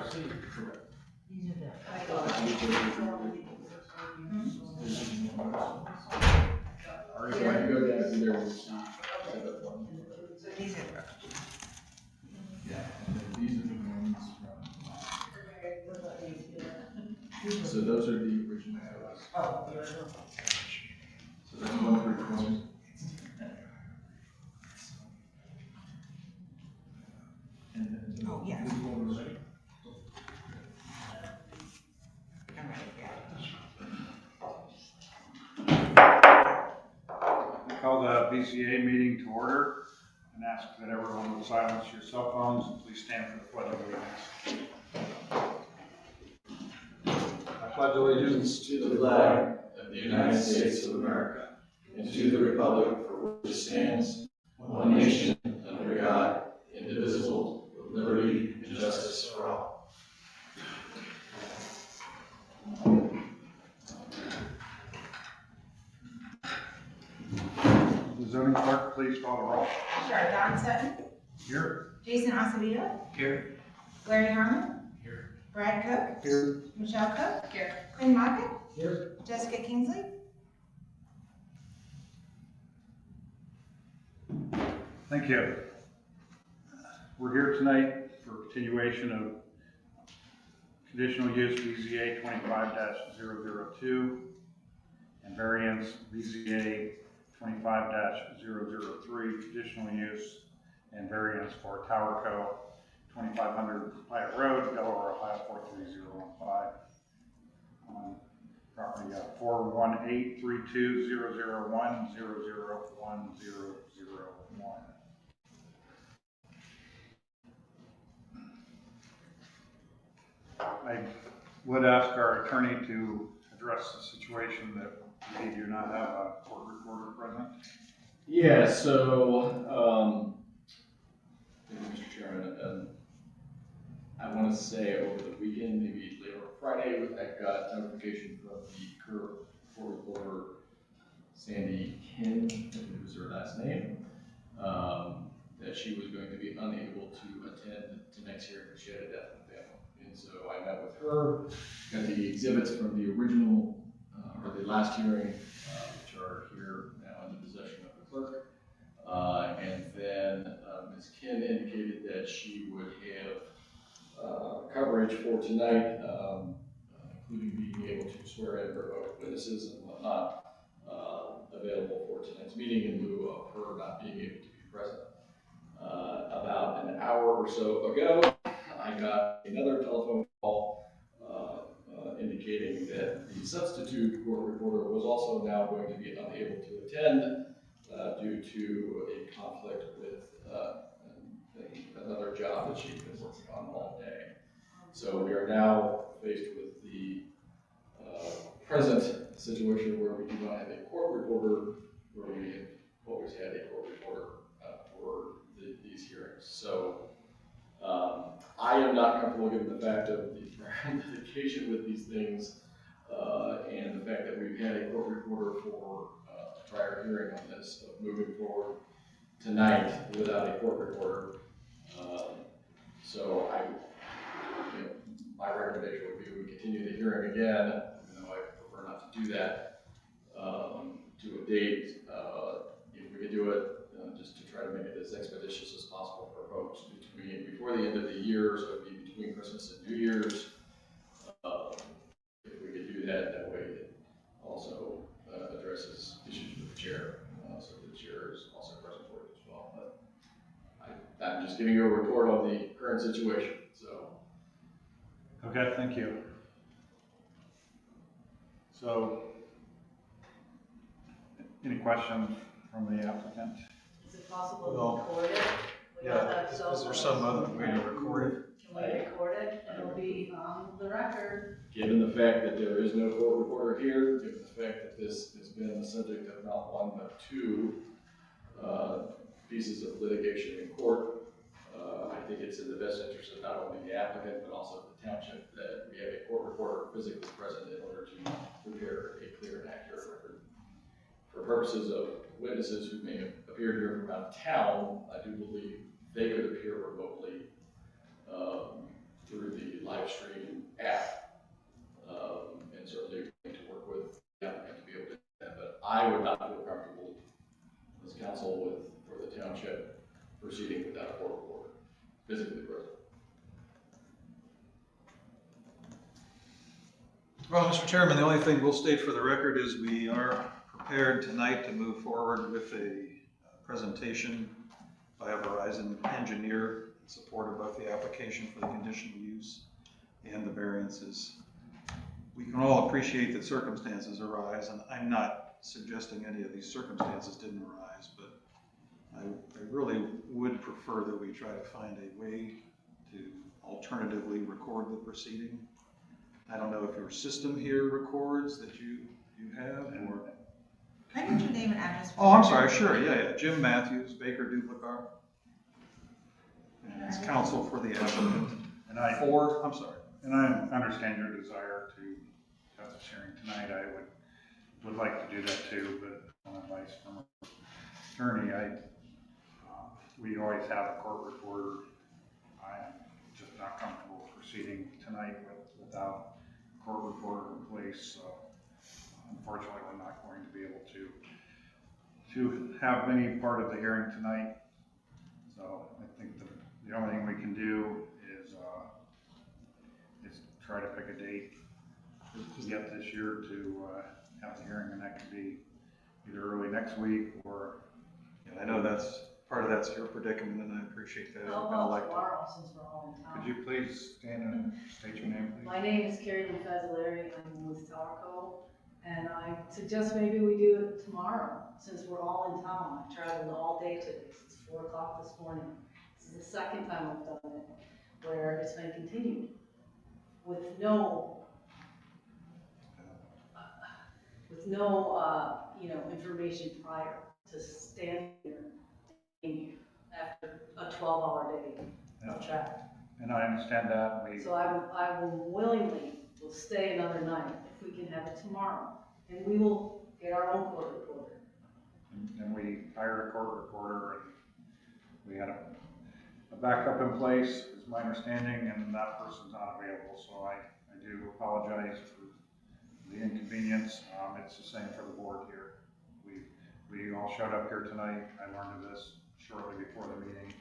see. These are the. Or if you want to go down to their sign. So these are. Yeah, these are the ones from. So those are the original photos. Oh, the original. So that's one for each one. And then. Oh, yes. This one was ready. I'm ready, yeah. I call the BCA meeting to order and ask that everyone will silence your cell phones and please stand for the pledge of allegiance. I pledge allegiance To the flag of the United States of America and to the republic for which it stands, one nation, under God, indivisible, with liberty and justice for all. The zoning clerk, please call the roll. Sure, Don Sutton, Here. Jason Acevedo, Here. Larry Harmon, Here. Brad Cook, Here. Michelle Cook, Quinn Mockett, Here. Jessica Kingsley. Thank you. We're here tonight for continuation of conditional use BZA 25-002 and variance BZA 25-003, conditional use and variance for Towerco 2500 Platte Road, Delaware, Ohio 43015. On property 418-32001001-00101. I would ask our attorney to address the situation that we do not have a court reporter present. Yeah, so, Mr. Chairman, I want to say over the weekend, maybe later on Friday, I got notification from the court reporter, Sandy Kin, I think was her last name, that she was going to be unable to attend tonight's hearing because she had a death in the family. And so I met with her, got the exhibits from the original, or the last hearing, which are here now in the possession of the clerk. And then Ms. Kin indicated that she would have coverage for tonight, including being able to swear in remote witnesses and whatnot, available for tonight's meeting in lieu of her not being able to be present. About an hour or so ago, I got another telephone call indicating that the substitute court reporter was also now going to be unable to attend due to a conflict with another job that she's been working on all day. So we are now faced with the present situation where we do not have a court reporter, where we have always had a court reporter for these hearings. So I am not comfortable given the fact of the litigation with these things and the fact that we've had a court reporter for a prior hearing on this, of moving forward tonight without a court reporter. So my recommendation would be we continue the hearing again, even though I prefer not to do that, to a date, if we could do it, just to try to make it as expeditious as possible for folks before the end of the year, so it'd be between Christmas and New Year's. If we could do that, that way it also addresses issues with the chair, so the chair is also present for it as well. But I'm just giving you a report on the current situation, so. Okay, thank you. So, any questions from the applicant? Is it possible to record it? We all have cell Is there phones. some other way to record Can we record it? It'll be on the record. Given the fact that there is no court reporter here, given the fact that this has been the subject of not one but two pieces of litigation in court, I think it's in the best interest of not only the applicant but also the township that we have a court reporter physically present in order to prepare a clear and accurate record. For purposes of witnesses who may have appeared here from out of town, I do believe they could appear remotely through the live stream app. And certainly we need to work with the applicant to be able to do that, but I would not feel comfortable as council with, for the township proceeding without a court reporter physically present. Well, Mr. Chairman, the only thing we'll state for the record is we are prepared tonight to move forward with a presentation by a Verizon engineer in support of both the application for the conditional use and the variances. We can all appreciate that circumstances arise, and I'm not suggesting any of these circumstances didn't arise, but I really would prefer that we try to find a way to alternatively record the proceeding. I don't know if your system here records that you have, or... Can I get your name and address? Oh, I'm sorry, sure, yeah. Jim Matthews, Baker Duplicar. And it's counsel for the applicant. And I understand your desire to have this hearing tonight. I would like to do that too, but on advice from an attorney, we always have a court reporter. I'm just not comfortable proceeding tonight without a court reporter in place, so unfortunately we're not going to be able to have any part of the hearing tonight. So I think the only thing we can do is try to pick a date yet this year to have the hearing, and that could be either early next week or... And I know part of that's your predicament, and I appreciate that. How about tomorrow, since we're all in town? Could you please stand and state your name, please? My name is Carrie Lynn Fazzolari. I'm with Towerco, and I suggest maybe we do it tomorrow, since we're all in town. I traveled all day today, it's 4 o'clock this morning. This is the second time I've done it, where it's been continued with no, information prior to standing here after a 12-hour day of travel. And I understand that. So I will willingly stay another night if we can have it tomorrow, and we will get our own court reporter. And we hired a court reporter, and we had a backup in place, is my understanding, and that person's not available, so I do apologize for the inconvenience. It's the same for the board here. We all showed up here tonight. I learned of this shortly before the meeting,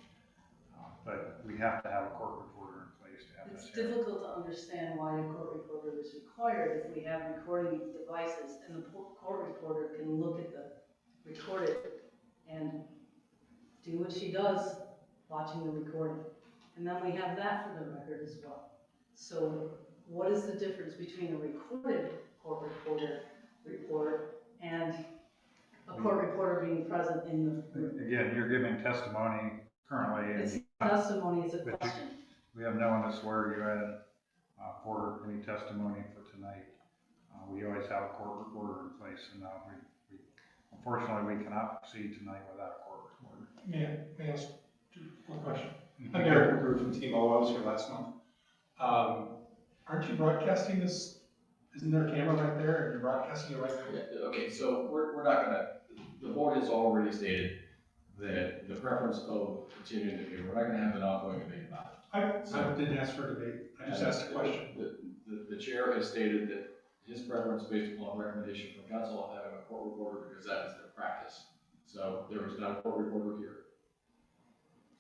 but we have to have a court reporter in place to have this It's hearing. difficult to understand why a court reporter is required if we have recording devices, and the court reporter can look at the recorded and do what she does watching the recording. And then we have that for the record as well. So what is the difference between a recorded court reporter report and a court reporter being present in the room? Again, you're giving testimony currently, It's and testimony is a question. we have no one to swear you in for any testimony for tonight. We always have a court reporter in place, and unfortunately, we cannot proceed tonight without a court reporter. May I ask one question? I'm Eric McGrew from Team O. I was here last month. Aren't you broadcasting this? Isn't there a camera right there? Are you broadcasting it right now? Yeah, okay, so we're not gonna, the board has already stated that the preference of continuing the meeting, we're not gonna have an ongoing debate about it. I didn't ask for a debate. I just asked a question. The chair has stated that his preference based upon recommendation from council of having a court reporter because that is their practice. So there is not a court reporter here.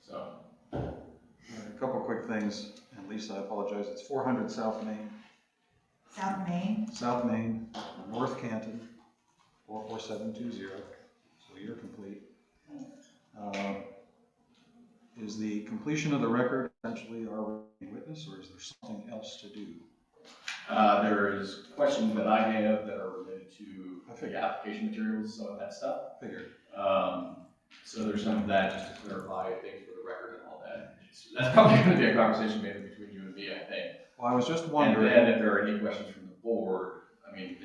So. A couple quick things, and Lisa, I apologize. It's 400 South Main. South Main. North Canton, 44720. So you're complete. Is the completion of the record essentially our witness, or is there something else to do? There is questions that I have that are related to the application materials, some of that stuff. Figured. So there's some of that just to clarify things for the record and all that. That's probably going to be a conversation maybe between you and me, I think. Well, I was just And wondering. then if there are any questions from the board, I mean,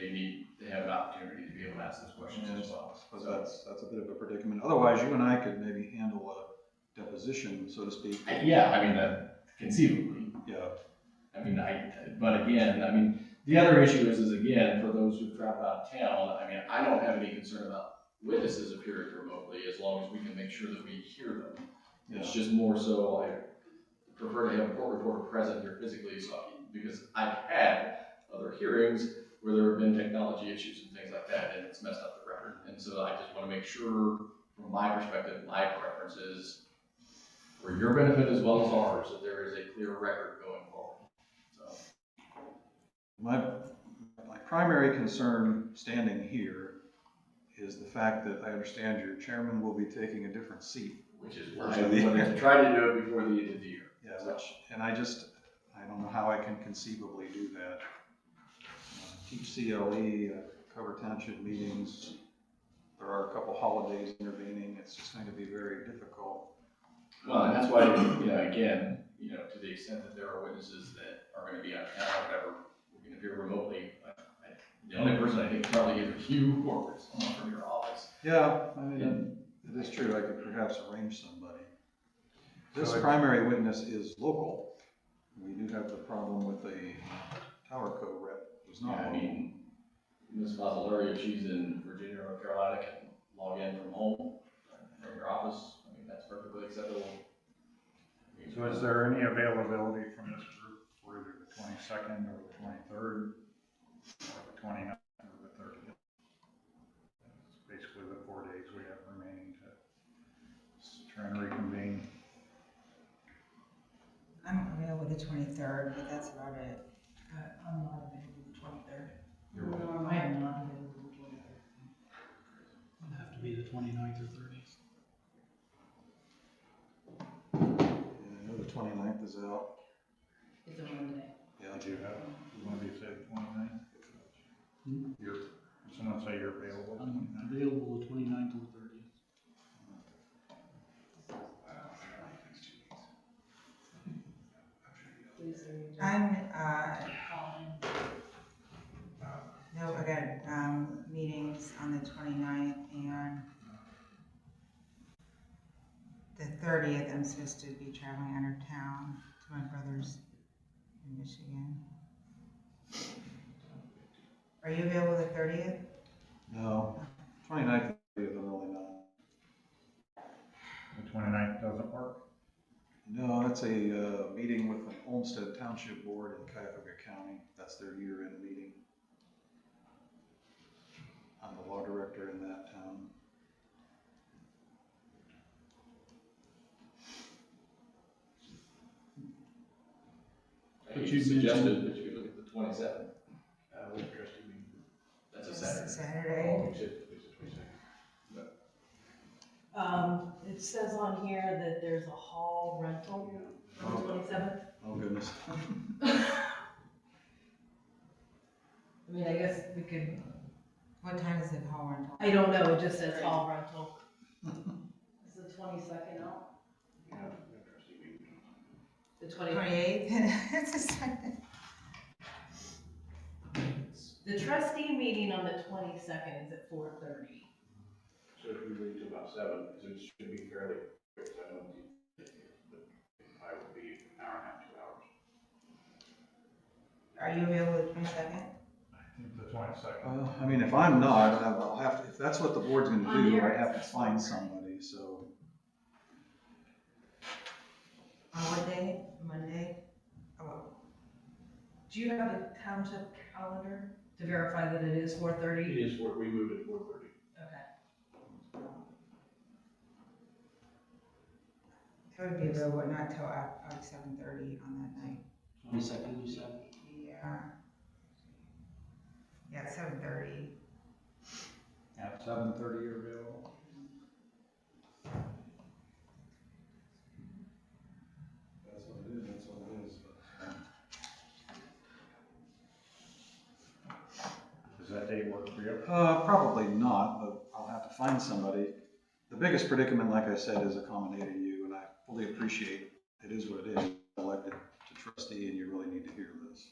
they have an opportunity to be able to ask those questions as well. But that's a bit of a predicament. Otherwise, you and I could maybe handle a deposition, so to speak. Yeah, I mean, conceivably. Yeah. I mean, but again, I mean, the other issue is again, for those who travel out of town, I mean, I don't have any concern about witnesses appearing remotely as long as we can make sure that we hear them. It's just more so, prefer to have a court reporter present here physically, so, because I've had other hearings where there have been technology issues and things like that, and it's messed up the record. And so I just want to make sure, from my perspective, my preference is, for your benefit as well as ours, that there is a clear record going forward. So, My primary concern standing here is the fact that I understand your chairman will be taking a different seat. which is why we wanted to try to do it before the end of the year. Yeah, and I don't know how I can conceivably do that. Teach CLE, cover township meetings, there are a couple holidays intervening, it's just going to be very difficult. Well, and that's why, again, to the extent that there are witnesses that are gonna be out of town, or whatever, we're gonna hear remotely. The only person I think probably is you, or someone from your office. Yeah, I mean, it is true, I could perhaps arrange somebody. This So primary witness is local. We do have the problem with the Tower Co rep who's not I local. mean, Ms. Fazalari, if she's in Virginia or North Carolina, can log in from home, from your office. I mean, that's perfectly acceptable. So is there any availability from this group for either the 22nd or the 23rd, or the 29th or the 30th? That's basically the 4 days we have remaining to try and reconvene. I'm available the 23rd, but that's about it. I'm not available the 23rd. You're right. No, I am not available the 23rd. It'd have to be the 29th or 30th. Yeah, I know the 29th is out. It's a Monday. Yeah, Did you have, you want to be say the 29th? Did someone say you're available the I'm 29th? available the 29th or 30th. Please, sir. I'm, Colin. no, again, meetings on the 29th and the 30th, I'm supposed to be traveling out of town to my brother's in Michigan. Are you available the 30th? No, 29th, I'm really not. The 29th doesn't work? No, that's a meeting with the Olmsted Township Board in Cuyahoga County. That's their year-end meeting. I'm the law director in that town. You But you suggested mentioned- that you could look at the 27th. That's a Saturday. Saturday. It says on here that there's a hall rental on the 27th. Oh, goodness. I mean, I guess we could, What time is the hall rental? I don't know, it just says hall rental. Is the 22nd out? The 28th? 28th? It's a Sunday. The trustee meeting on the 22nd is at 4:30. So if we leave to about 7, because it should be fairly quick, I don't think, but I will be an hour and a half, 2 hours. Are you available the 22nd? I think the 22nd. I mean, if I'm not, I'll have to, if that's what the board's gonna On do, here I it have to says find 4:30. somebody, so. On what day? Monday? Oh, Do you have a township calendar to verify that it is 4:30? It is, we moved at 4:30. Okay. I would be available not till like 7:30 on that night. 22nd, you said? Yeah. Yeah, 7:30. At 7:30 you're available? That's what it is, that's what it is. Does that date work for you? Probably not, but I'll have to find somebody. The biggest predicament, like I said, is accommodating you, and I fully appreciate it is what it is. Elected to trustee, and you really need to hear this.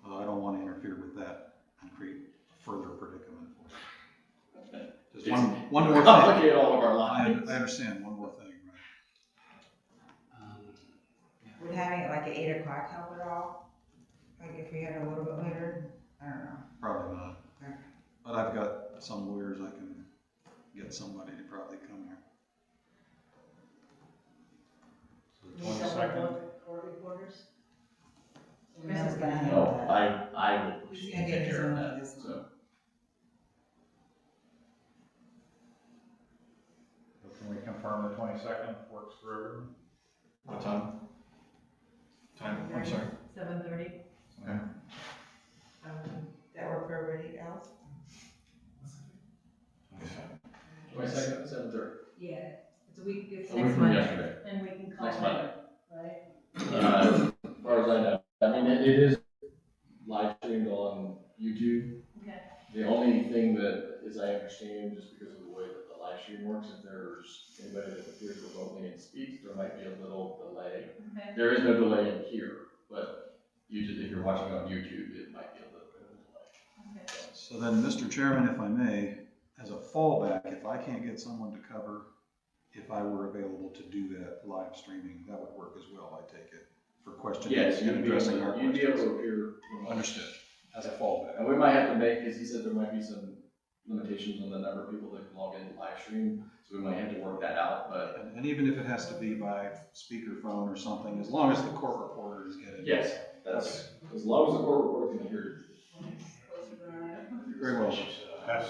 I don't want to interfere with that and create further predicament for you. Just one more thing. Complicate all of our I lives. understand, one more thing, right? Would having it like at 8 o'clock help at all? Like if we had a little bit later? I don't know. Probably not. Okay. But I've got some lawyers, I can get somebody to probably come here. So the 22nd? 22nd works for everyone. What time? I'm sorry. 7:30? Okay. That work for everybody else? 22nd, 7:30. Yeah, it's a week, it's A week next from Monday, yesterday. and we can call Next it, Monday. right? As far as I know, I mean, it is live streamed on YouTube. Okay. The only thing that, as I understand, just because of the way that the live stream works, if there's anybody that appears remotely and speaks, there might be a little delay. Okay. There is no delay in here, but if you're watching on YouTube, it might be a little bit of a delay. Okay. So then, Mr. Chairman, if I may, as a fallback, if I can't get someone to cover, if I were available to do that live streaming, that would work as well, I take it, for questioning Yes, and you'd be able addressing our to, you'd be able questions. to appear remotely. Understood, as a fallback. And we might have to make, because he said there might be some limitations on the number of people that can log in live stream, so we might have to work that out, but And even if it has to be by speakerphone or something, as long as the court reporter is getting it. yes, that's, as long as the court reporter can hear you. Very well.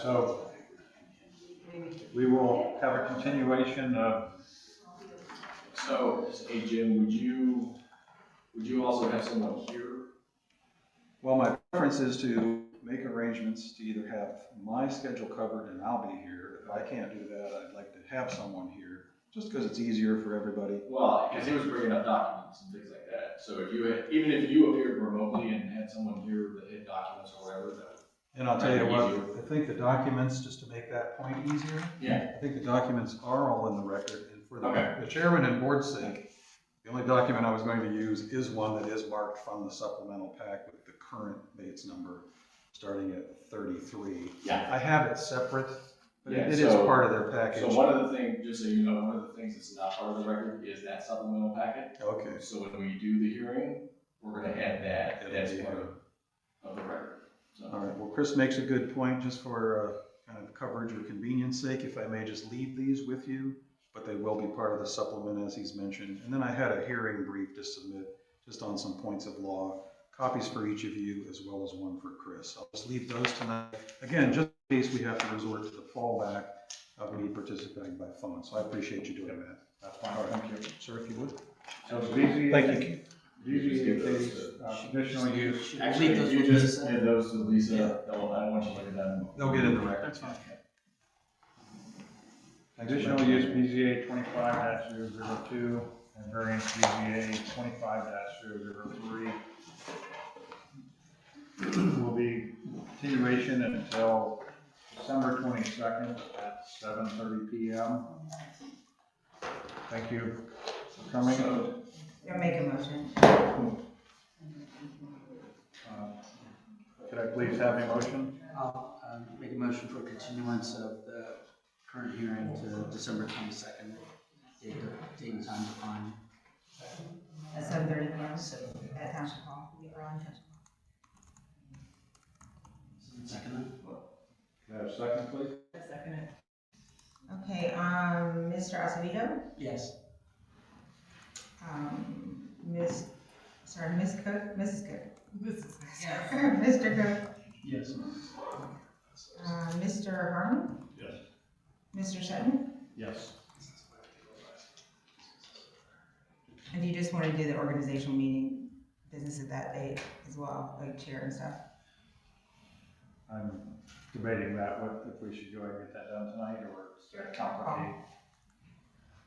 So we will have a continuation of, So, hey Jim, would you also have someone here? Well, my preference is to make arrangements to either have my schedule covered and I'll be here. If I can't do that, I'd like to have someone here, just because it's easier for everybody. Well, because he was bringing up documents and things like that, so if you had, even if you appeared remotely and had someone here that had documents or whatever, that would. And I'll tell you what, Easier. I think the documents, just to make that point easier, Yeah. I think the documents are all in the record, and for Okay. the chairman and board's sake, the only document I was going to use is one that is marked from the supplemental pack with the current Bates number, starting at 33. Yeah. I have it separate, but Yeah, it is so- part of their package. So one of the things, just so you know, one of the things that's not part of the record is that supplemental packet. Okay, So when we do the hearing, we're gonna add that, It'll that's be part here. of the record. So, all right, well, Chris makes a good point, just for kind of coverage or convenience sake, if I may just leave these with you, but they will be part of the supplement as he's mentioned. And then I had a hearing brief to submit, just on some points of law, copies for each of you, as well as one for Chris. I'll just leave those tonight. Again, just in case we have to resort to the fallback of me participating by phone, so I appreciate you doing that. that's fine, thank you. Sir, if you would. So BZA. Thank you. BZA case, conditional use, actually, Leave those if you with just Lisa. give those to Lisa, I don't want you to look at them. They'll get in the record. That's fine. conditional use BZA 25-002, and variance BZA 25-003. Will be continuation until December 22nd at 7:30 PM. Thank you for coming. You'll make a motion. Could I please have a motion? I'll make a motion for continuance of the current hearing to December 22nd, date and time defined. At 7:30 PM at Township Hall. Or on Township Hall. Second. Could I have a second, please? I second it. Okay, Mr. Acevedo, Yes. Miss Cook, Mrs. Cook. Yes. Mr. Cook, Yes. Mr. Harmon, Yes. Mr. Sutton, Yes. and you just want to do the organizational meeting business at that date as well, like chair and stuff? I'm debating that, if we should go ahead and get that done tonight, or is that complicated?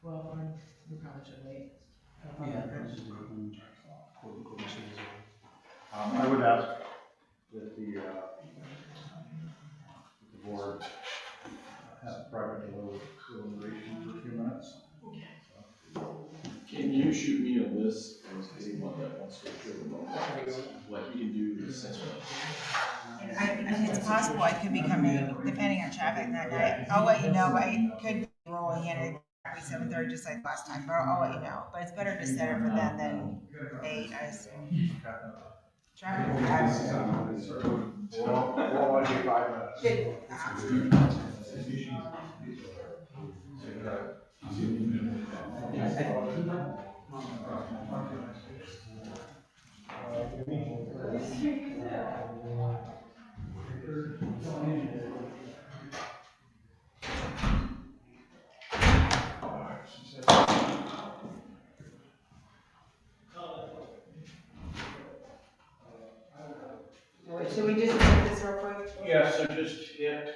Well, we probably should wait. Yeah. I would ask that the board have private deliberation for a few minutes. Can you shoot me a list of anyone that wants to appear remote? What you can do is essentially. It's possible I could be coming, depending on traffic that night. I'll let you know, but I could be rolling in at exactly 7:30, just like last time, but I'll let you know. But it's better to set it for then than 8, I assume. Traffic will happen. We'll only be 5 minutes. should we just do this real quick? Yeah, so just hit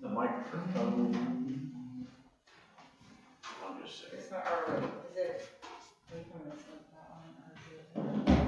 the microphone. I'll just say. It's not, or, is it, we can miss that one, or do it?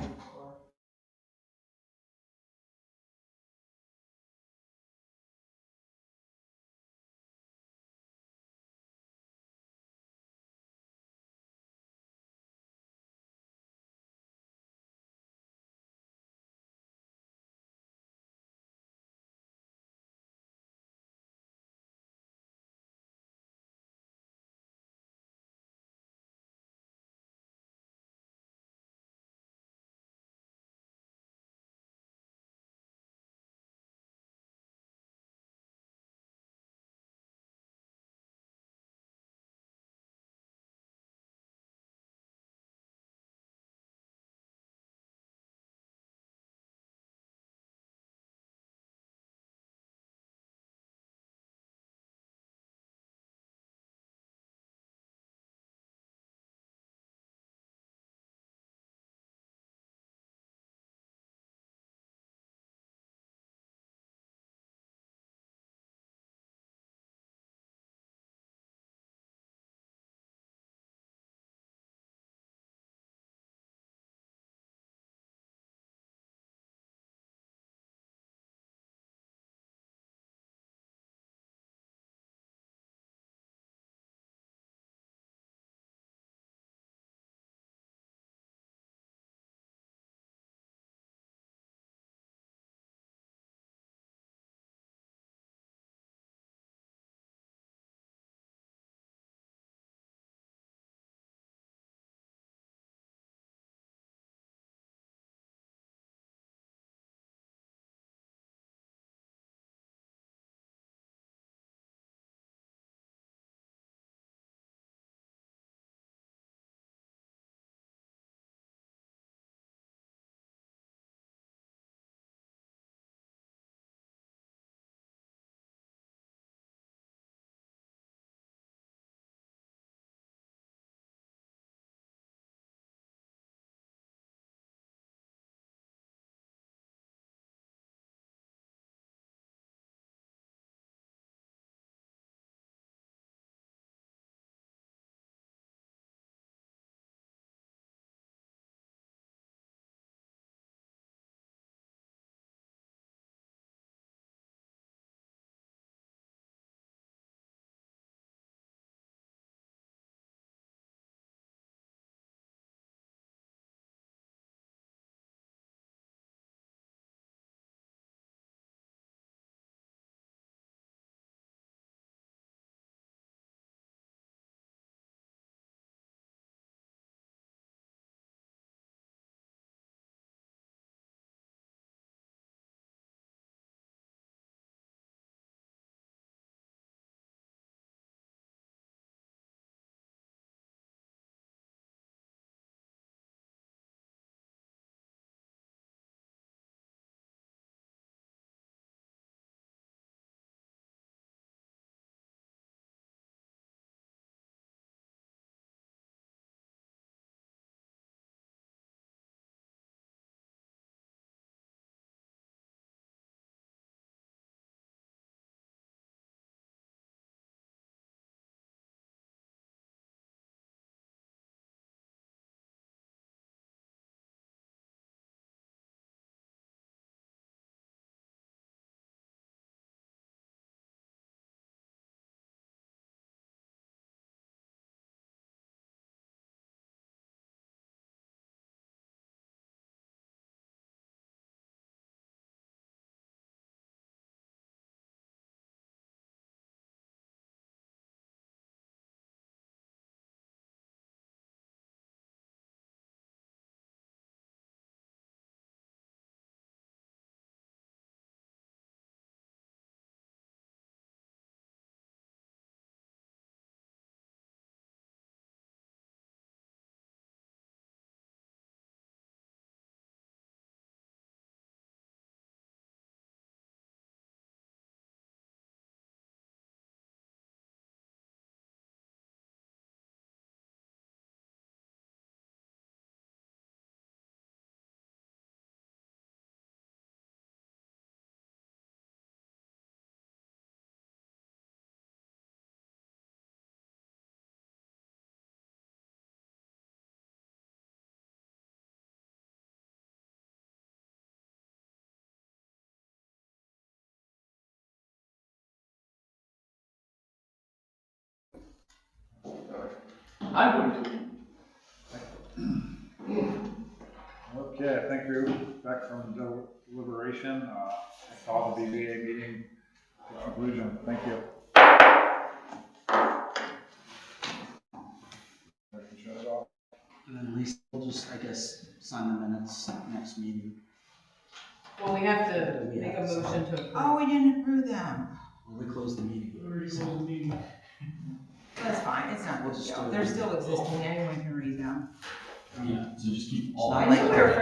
I'm going to. Okay, I think we're back from deliberation. Call the BVA meeting to conclusion. Thank you. I can shut it off. And then Lisa, we'll just, I guess, sign the minutes next meeting. Well, we have to make a motion to approve. Oh, we didn't approve them. Well, we close the meeting. That's fine, it's not, We'll just do it. they're still existing, anyone can read them. Yeah, so just keep all. I knew we were